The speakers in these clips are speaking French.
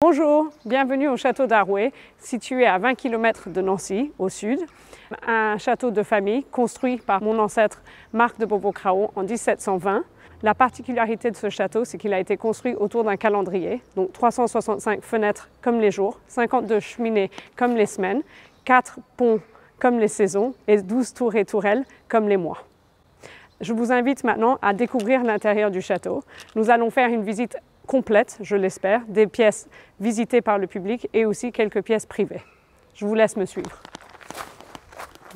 Bonjour, bienvenue au château d'Arouet, situé à 20 km de Nancy, au sud. Un château de famille construit par mon ancêtre Marc de Beauvau-Craon en 1720. La particularité de ce château, c'est qu'il a été construit autour d'un calendrier, donc 365 fenêtres comme les jours, 52 cheminées comme les semaines, 4 ponts comme les saisons et 12 tours et tourelles comme les mois. Je vous invite maintenant à découvrir l'intérieur du château. Nous allons faire une visite complète, je l'espère, des pièces visitées par le public et aussi quelques pièces privées. Je vous laisse me suivre.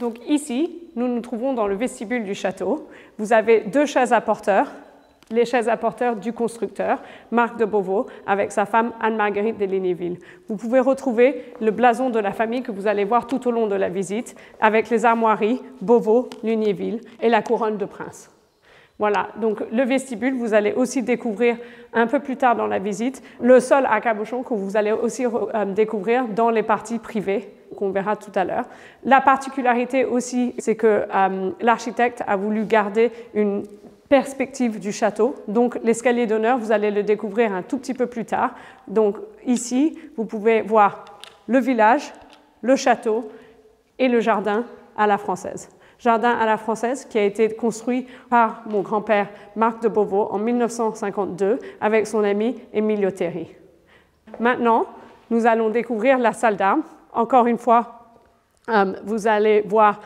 Donc ici, nous nous trouvons dans le vestibule du château. Vous avez deux chaises à porteurs, les chaises à porteurs du constructeur, Marc de Beauvau, avec sa femme Anne-Marguerite de Lignéville. Vous pouvez retrouver le blason de la famille que vous allez voir tout au long de la visite, avec les armoiries Beauvau, Lignéville et la couronne de prince. Voilà, donc le vestibule, vous allez aussi découvrir un peu plus tard dans la visite le sol à cabochon que vous allez aussi découvrir dans les parties privées qu'on verra tout à l'heure. La particularité aussi, c'est que l'architecte a voulu garder une perspective du château. Donc l'escalier d'honneur, vous allez le découvrir un tout petit peu plus tard. Donc ici, vous pouvez voir le village, le château et le jardin à la française. Jardin à la française qui a été construit par mon grand-père Marc de Beauvau en 1952 avec son ami Emilio Terry. Maintenant, nous allons découvrir la salle d'armes. Encore une fois, vous allez voir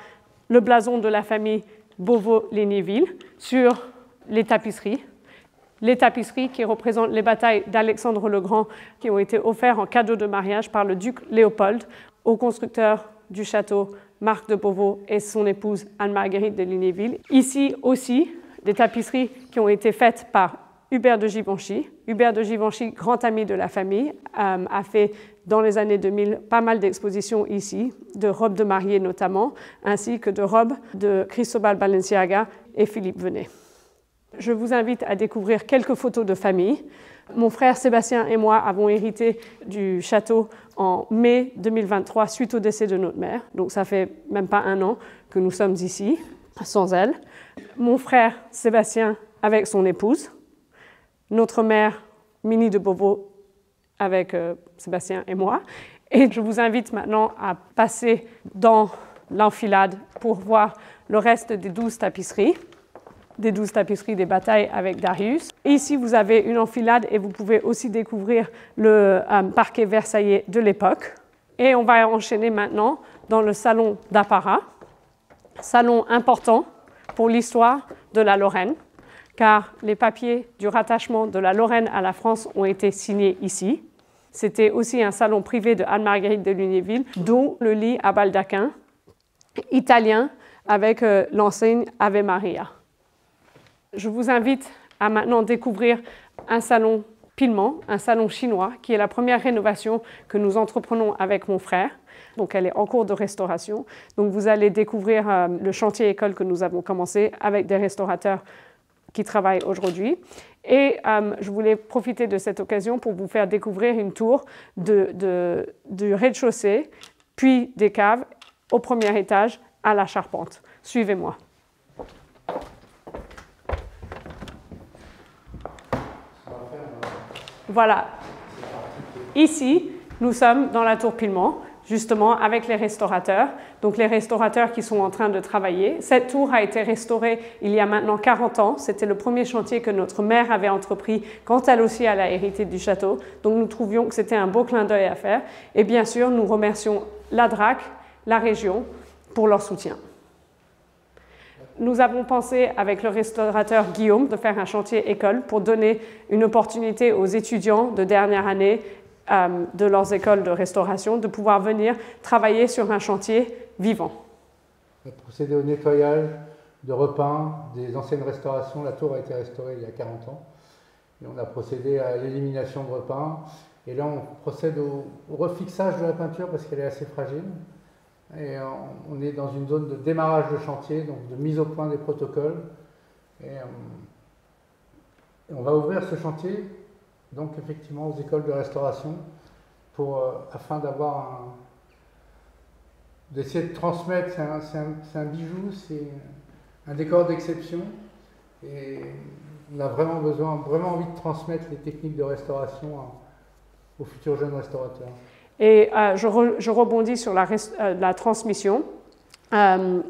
le blason de la famille Beauvau-Lignéville sur les tapisseries qui représentent les batailles d'Alexandre le Grand qui ont été offertes en cadeau de mariage par le duc Léopold au constructeur du château Marc de Beauvau et son épouse Anne-Marguerite de Lignéville. Ici aussi, des tapisseries qui ont été faites par Hubert de Givenchy. Hubert de Givenchy, grand ami de la famille, a fait dans les années 2000 pas mal d'expositions ici, de robes de mariée notamment, ainsi que de robes de Cristobal Balenciaga et Philippe Venet. Je vous invite à découvrir quelques photos de famille. Mon frère Sébastien et moi avons hérité du château en mai 2023 suite au décès de notre mère. Donc ça fait même pas un an que nous sommes ici, sans elle. Mon frère Sébastien avec son épouse. Notre mère Minnie de Beauvau avec Sébastien et moi. Et je vous invite maintenant à passer dans l'enfilade pour voir le reste des 12 tapisseries. Des 12 tapisseries des batailles avec Darius. Et ici, vous avez une enfilade et vous pouvez aussi découvrir le parquet versaillais de l'époque. Et on va enchaîner maintenant dans le salon d'apparat, salon important pour l'histoire de la Lorraine, car les papiers du rattachement de la Lorraine à la France ont été signés ici. C'était aussi un salon privé de Anne-Marguerite de Lignéville, dont le lit à baldaquin italien avec l'enseigne Ave Maria. Je vous invite à maintenant découvrir un salon Pillement, un salon chinois, qui est la première rénovation que nous entreprenons avec mon frère. Donc elle est en cours de restauration. Donc vous allez découvrir le chantier école que nous avons commencé avec des restaurateurs qui travaillent aujourd'hui. Et je voulais profiter de cette occasion pour vous faire découvrir une tour du rez-de-chaussée, puis des caves au premier étage à la charpente. Suivez-moi. Voilà. Ici, nous sommes dans la tour Pillement, justement avec les restaurateurs. Donc les restaurateurs qui sont en train de travailler. Cette tour a été restaurée il y a maintenant 40 ans. C'était le premier chantier que notre mère avait entrepris quand elle aussi elle a hérité du château. Donc nous trouvions que c'était un beau clin d'œil à faire. Et bien sûr, nous remercions la DRAC, la région, pour leur soutien. Nous avons pensé avec le restaurateur Guillaume de faire un chantier école pour donner une opportunité aux étudiants de dernière année de leurs écoles de restauration de pouvoir venir travailler sur un chantier vivant. On a procédé au nettoyage de repeint des anciennes restaurations. La tour a été restaurée il y a 40 ans. Et on a procédé à l'élimination de repeint. Et là, on procède au refixage de la peinture parce qu'elle est assez fragile. Et on est dans une zone de démarrage de chantier, donc de mise au point des protocoles. Et on va ouvrir ce chantier, donc effectivement aux écoles de restauration, afin d'essayer de transmettre. C'est un bijou, c'est un décor d'exception. Et on a vraiment envie de transmettre les techniques de restauration aux futurs jeunes restaurateurs. Et je rebondis sur la transmission.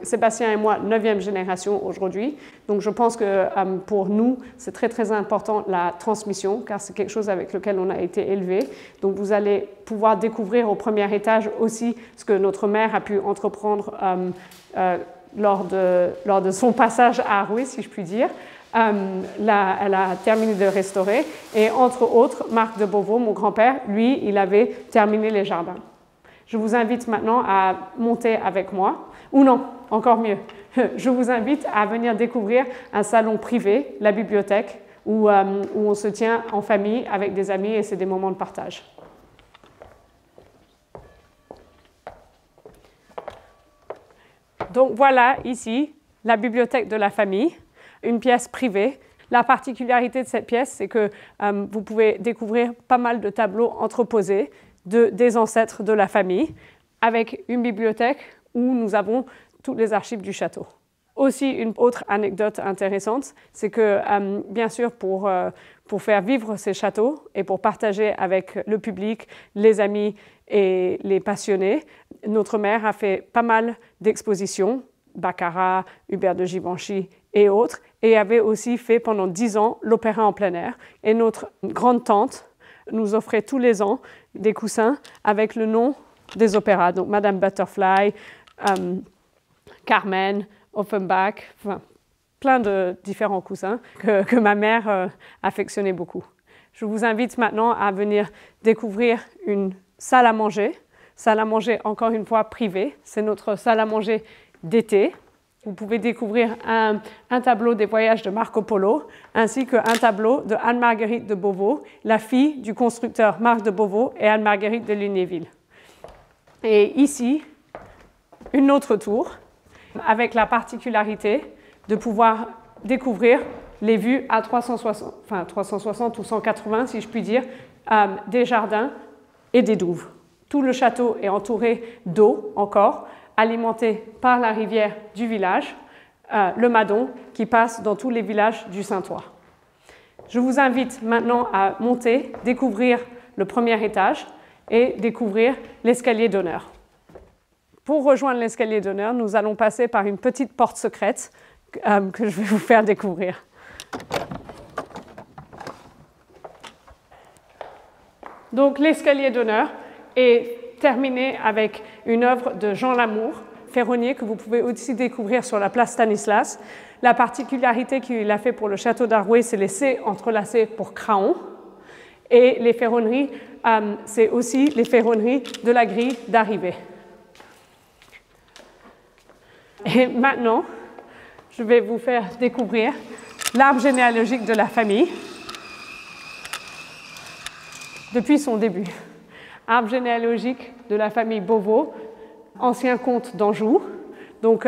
Sébastien et moi, 9e génération aujourd'hui. Donc je pense que pour nous, c'est très très important la transmission, car c'est quelque chose avec lequel on a été élevé. Donc vous allez pouvoir découvrir au premier étage aussi ce que notre mère a pu entreprendre lors de son passage à Arouet, si je puis dire. Elle a terminé de restaurer. Et entre autres, Marc de Beauvau, mon grand-père, lui, il avait terminé les jardins. Je vous invite maintenant à monter avec moi. Ou non, encore mieux, je vous invite à venir découvrir un salon privé, la bibliothèque, où on se tient en famille avec des amis et c'est des moments de partage. Donc voilà ici la bibliothèque de la famille, une pièce privée. La particularité de cette pièce, c'est que vous pouvez découvrir pas mal de tableaux entreposés des ancêtres de la famille, avec une bibliothèque où nous avons toutes les archives du château. Aussi, une autre anecdote intéressante, c'est que, bien sûr, pour faire vivre ces châteaux et pour partager avec le public, les amis et les passionnés, notre mère a fait pas mal d'expositions, Baccarat, Hubert de Givenchy et autres, et avait aussi fait pendant 10 ans l'opéra en plein air. Et notre grande-tante nous offrait tous les ans des coussins avec le nom des opéras, donc Madame Butterfly, Carmen, Offenbach, enfin, plein de différents coussins que ma mère affectionnait beaucoup. Je vous invite maintenant à venir découvrir une salle à manger encore une fois privée. C'est notre salle à manger d'été. Vous pouvez découvrir un tableau des voyages de Marco Polo, ainsi qu'un tableau de Anne-Marguerite de Beauvau, la fille du constructeur Marc de Beauvau et Anne-Marguerite de Lunéville. Et ici, une autre tour, avec la particularité de pouvoir découvrir les vues à 360 ou 180, si je puis dire, des jardins et des douves. Tout le château est entouré d'eau encore, alimenté par la rivière du village, le Madon, qui passe dans tous les villages du Saintois. Je vous invite maintenant à monter, découvrir le premier étage et découvrir l'escalier d'honneur. Pour rejoindre l'escalier d'honneur, nous allons passer par une petite porte secrète que je vais vous faire découvrir. Donc l'escalier d'honneur est terminé avec une œuvre de Jean Lamour, ferronnier, que vous pouvez aussi découvrir sur la place Stanislas. La particularité qu'il a fait pour le château d'Arouet, c'est les C entrelacés pour craon. Et les ferronneries, c'est aussi les ferronneries de la grille d'arrivée. Et maintenant, je vais vous faire découvrir l'arbre généalogique de la famille depuis son début. Arbre généalogique de la famille Beauvau, ancien comte d'Anjou. Donc,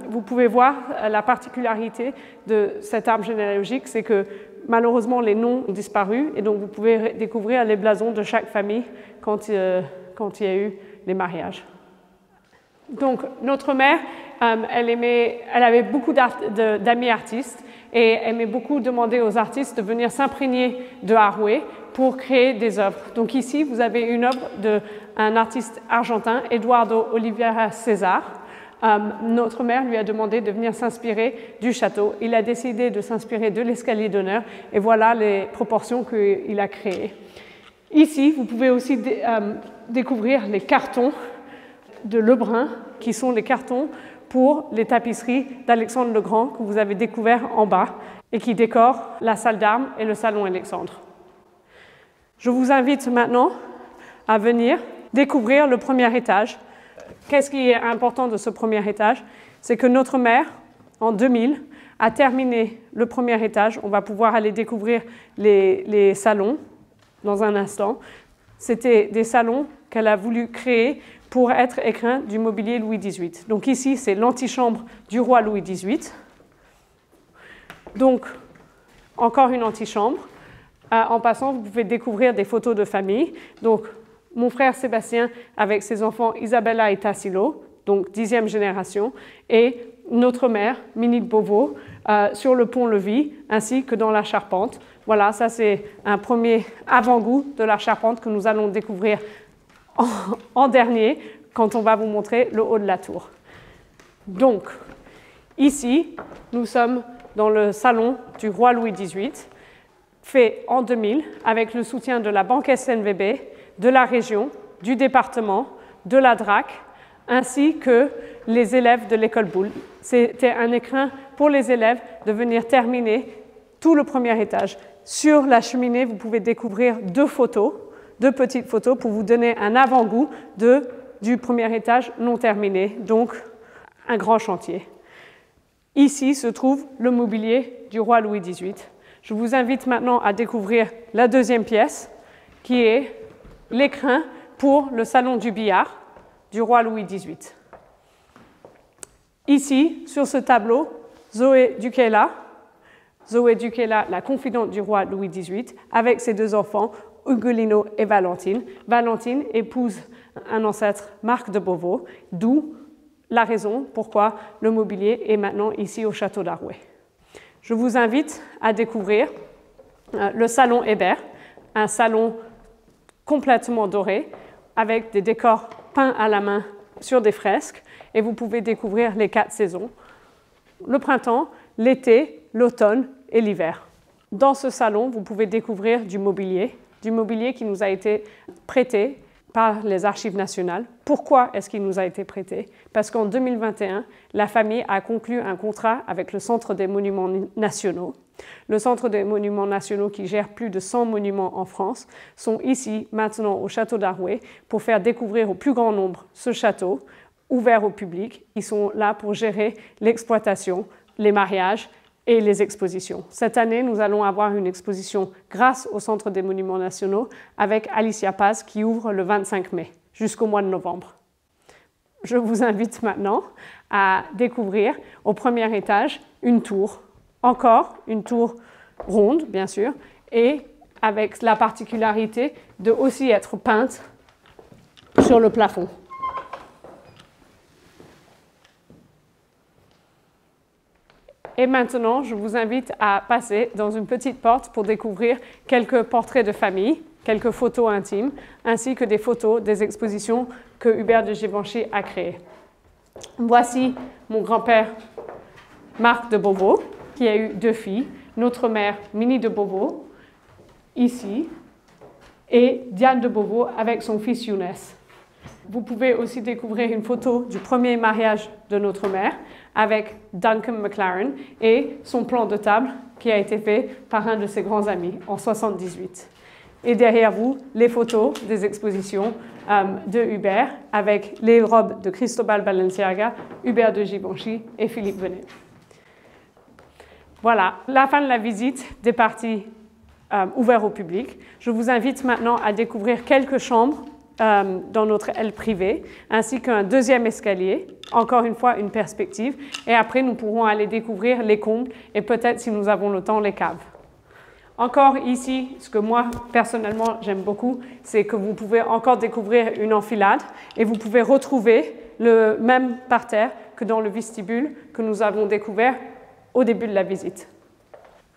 vous pouvez voir la particularité de cet arbre généalogique, c'est que malheureusement les noms ont disparu et donc vous pouvez découvrir les blasons de chaque famille quand il y a eu les mariages. Donc, notre mère, elle avait beaucoup d'amis artistes et aimait beaucoup demander aux artistes de venir s'imprégner de Arouet pour créer des œuvres. Donc ici, vous avez une œuvre d'un artiste argentin, Eduardo Oliveira César. Notre mère lui a demandé de venir s'inspirer du château. Il a décidé de s'inspirer de l'escalier d'honneur et voilà les proportions qu'il a créées. Ici, vous pouvez aussi découvrir les cartons de Lebrun, qui sont les cartons pour les tapisseries d'Alexandre le Grand que vous avez découverts en bas et qui décorent la salle d'armes et le salon Alexandre. Je vous invite maintenant à venir découvrir le premier étage. Qu'est-ce qui est important de ce premier étage? C'est que notre mère, en 2000, a terminé le premier étage. On va pouvoir aller découvrir les salons dans un instant. C'était des salons qu'elle a voulu créer pour être écrin du mobilier Louis XVIII. Donc ici, c'est l'antichambre du roi Louis XVIII. Donc, encore une antichambre. En passant, vous pouvez découvrir des photos de famille. Donc, mon frère Sébastien avec ses enfants Isabella et Tassilo, donc 10e génération, et notre mère, Minnie de Beauvau, sur le pont-levis, ainsi que dans la charpente. Voilà, ça c'est un premier avant-goût de la charpente que nous allons découvrir en dernier quand on va vous montrer le haut de la tour. Donc, ici, nous sommes dans le salon du roi Louis XVIII, fait en 2000 avec le soutien de la Banque SNVB, de la région, du département, de la DRAC, ainsi que les élèves de l'école Boulle. C'était un écrin pour les élèves de venir terminer tout le premier étage. Sur la cheminée, vous pouvez découvrir deux petites photos pour vous donner un avant-goût du premier étage non terminé, donc un grand chantier. Ici se trouve le mobilier du roi Louis XVIII. Je vous invite maintenant à découvrir la deuxième pièce, qui est l'écrin pour le salon du billard du roi Louis XVIII. Ici, sur ce tableau, Zoé Duquesla, la confidente du roi Louis XVIII, avec ses deux enfants, Ugolino et Valentine. Valentine épouse un ancêtre, Marc de Beauvau, d'où la raison pourquoi le mobilier est maintenant ici au château d'Arouet. Je vous invite à découvrir le salon Hébert, un salon complètement doré, avec des décors peints à la main sur des fresques, et vous pouvez découvrir les 4 saisons, le printemps, l'été, l'automne et l'hiver. Dans ce salon, vous pouvez découvrir du mobilier qui nous a été prêté par les Archives nationales. Pourquoi est-ce qu'il nous a été prêté? Parce qu'en 2021, la famille a conclu un contrat avec le Centre des Monuments Nationaux. Le Centre des Monuments Nationaux, qui gère plus de 100 monuments en France, sont ici maintenant au château d'Arouet pour faire découvrir au plus grand nombre ce château, ouvert au public. Ils sont là pour gérer l'exploitation, les mariages et les expositions. Cette année, nous allons avoir une exposition grâce au Centre des Monuments Nationaux avec Alicia Paz qui ouvre le 25 mai jusqu'au mois de novembre. Je vous invite maintenant à découvrir au premier étage une tour, encore une tour ronde bien sûr, et avec la particularité de aussi être peinte sur le plafond. Et maintenant, je vous invite à passer dans une petite porte pour découvrir quelques portraits de famille, quelques photos intimes, ainsi que des photos des expositions que Hubert de Givenchy a créées. Voici mon grand-père Marc de Beauvau, qui a eu 2 filles, notre mère Minnie de Beauvau, ici, et Diane de Beauvau avec son fils Younes. Vous pouvez aussi découvrir une photo du premier mariage de notre mère avec Duncan McLaren et son plan de table qui a été fait par un de ses grands amis en 1978. Et derrière vous, les photos des expositions de Hubert avec les robes de Cristobal Balenciaga, Hubert de Givenchy et Philippe Venet. Voilà, la fin de la visite des parties ouvertes au public. Je vous invite maintenant à découvrir quelques chambres dans notre aile privée, ainsi qu'un deuxième escalier, encore une fois une perspective, et après nous pourrons aller découvrir les combles et peut-être, si nous avons le temps, les caves. Encore ici, ce que moi personnellement j'aime beaucoup, c'est que vous pouvez encore découvrir une enfilade et vous pouvez retrouver le même parterre que dans le vestibule que nous avons découvert au début de la visite.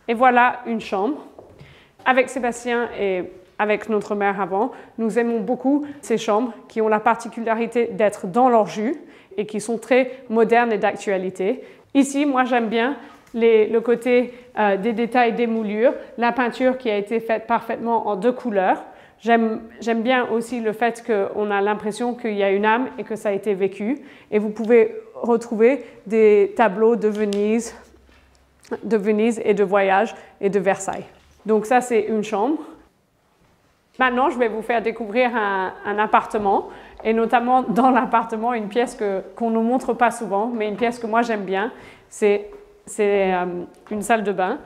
Et voilà une chambre. Avec Sébastien et avec notre mère avant, nous aimons beaucoup ces chambres qui ont la particularité d'être dans leur jus et qui sont très modernes et d'actualité. Ici, moi j'aime bien le côté des détails des moulures, la peinture qui a été faite parfaitement en 2 couleurs. J'aime bien aussi le fait qu'on a l'impression qu'il y a une âme et que ça a été vécu. Et vous pouvez retrouver des tableaux de Venise et de voyage et de Versailles. Donc ça, c'est une chambre. Maintenant, je vais vous faire découvrir un appartement, et notamment dans l'appartement, une pièce qu'on ne montre pas souvent, mais une pièce que moi j'aime bien, c'est une salle de bain.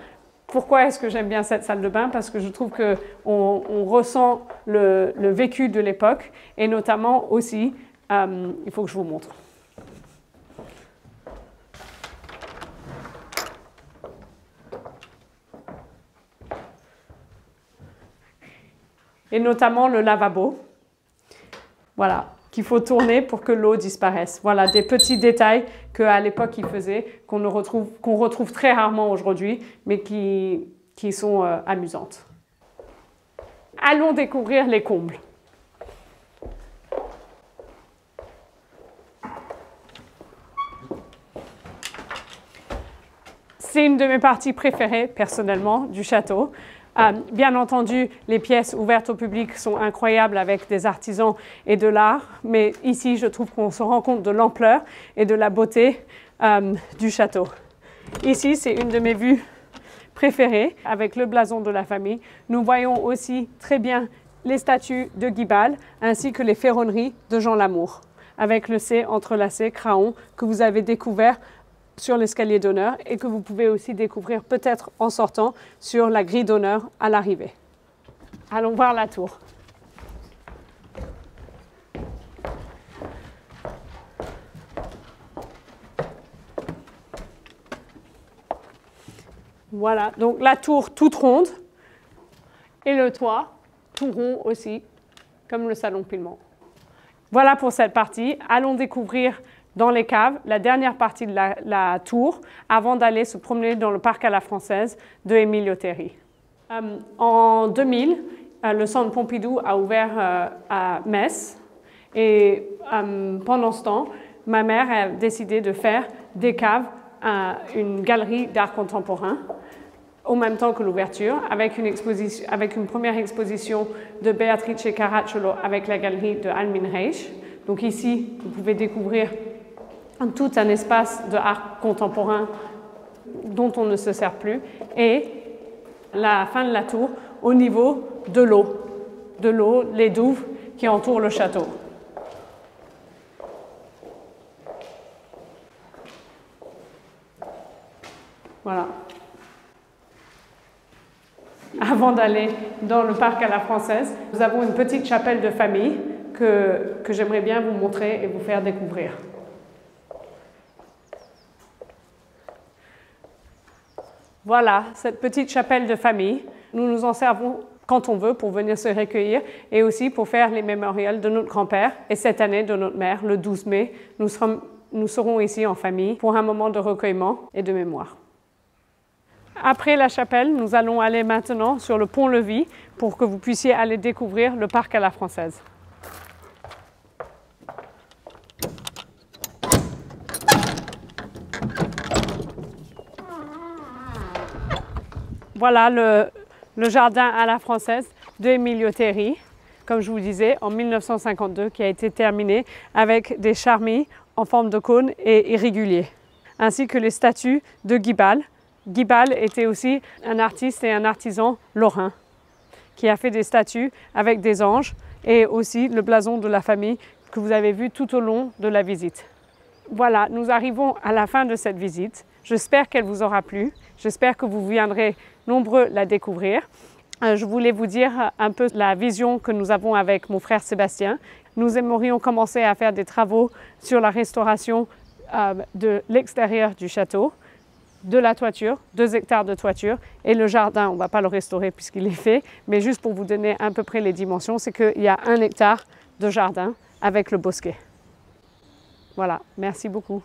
Pourquoi est-ce que j'aime bien cette salle de bain? Parce que je trouve qu'on ressent le vécu de l'époque, et notamment aussi, il faut que je vous montre. Et notamment le lavabo, voilà, qu'il faut tourner pour que l'eau disparaisse. Voilà, des petits détails qu'à l'époque ils faisaient, qu'on retrouve très rarement aujourd'hui, mais qui qui sont amusantes. Allons découvrir les combles. C'est une de mes parties préférées, personnellement, du château. Bien entendu, les pièces ouvertes au public sont incroyables avec des artisans et de l'art, mais ici, je trouve qu'on se rend compte de l'ampleur et de la beauté du château. Ici, c'est une de mes vues préférées, avec le blason de la famille. Nous voyons aussi très bien les statues de Guibal, ainsi que les ferronneries de Jean Lamour, avec le C entrelacé Craon que vous avez découvert sur l'escalier d'honneur et que vous pouvez aussi découvrir peut-être en sortant sur la grille d'honneur à l'arrivée. Allons voir la tour. Voilà, donc la tour toute ronde et le toit tout rond aussi, comme le salon Pillement. Voilà pour cette partie. Allons découvrir dans les caves la dernière partie de la tour avant d'aller se promener dans le parc à la française de Émile Liotteri. En 2000, le Centre Pompidou a ouvert à Metz et pendant ce temps, ma mère a décidé de faire des caves une galerie d'art contemporain au même temps que l'ouverture, avec une première exposition de Beatrice Caracciolo avec la galerie de Almin Reich. Donc ici, vous pouvez découvrir tout un espace de art contemporain dont on ne se sert plus, et la fin de la tour au niveau de l'eau, les douves qui entourent le château. Voilà. Avant d'aller dans le parc à la française, nous avons une petite chapelle de famille que j'aimerais bien vous montrer et vous faire découvrir. Voilà, cette petite chapelle de famille. Nous nous en servons quand on veut pour venir se recueillir et aussi pour faire les mémorials de notre grand-père et cette année de notre mère, le 12 mai. Nous serons ici en famille pour un moment de recueillement et de mémoire. Après la chapelle, nous allons aller maintenant sur le pont-levis pour que vous puissiez aller découvrir le parc à la française. Voilà le jardin à la française de Émile Liotteri, comme je vous disais, en 1952, qui a été terminé avec des charmilles en forme de cône et irréguliers, ainsi que les statues de Guibal. Guibal était aussi un artiste et un artisan lorrain qui a fait des statues avec des anges et aussi le blason de la famille que vous avez vu tout au long de la visite. Voilà, nous arrivons à la fin de cette visite. J'espère qu'elle vous aura plu. J'espère que vous viendrez nombreux la découvrir. Je voulais vous dire un peu la vision que nous avons avec mon frère Sébastien. Nous aimerions commencer à faire des travaux sur la restauration de l'extérieur du château, de la toiture, 2 hectares de toiture, et le jardin, on ne va pas le restaurer puisqu'il est fait, mais juste pour vous donner à peu près les dimensions, c'est qu'il y a 1 hectare de jardin avec le bosquet. Voilà, merci beaucoup.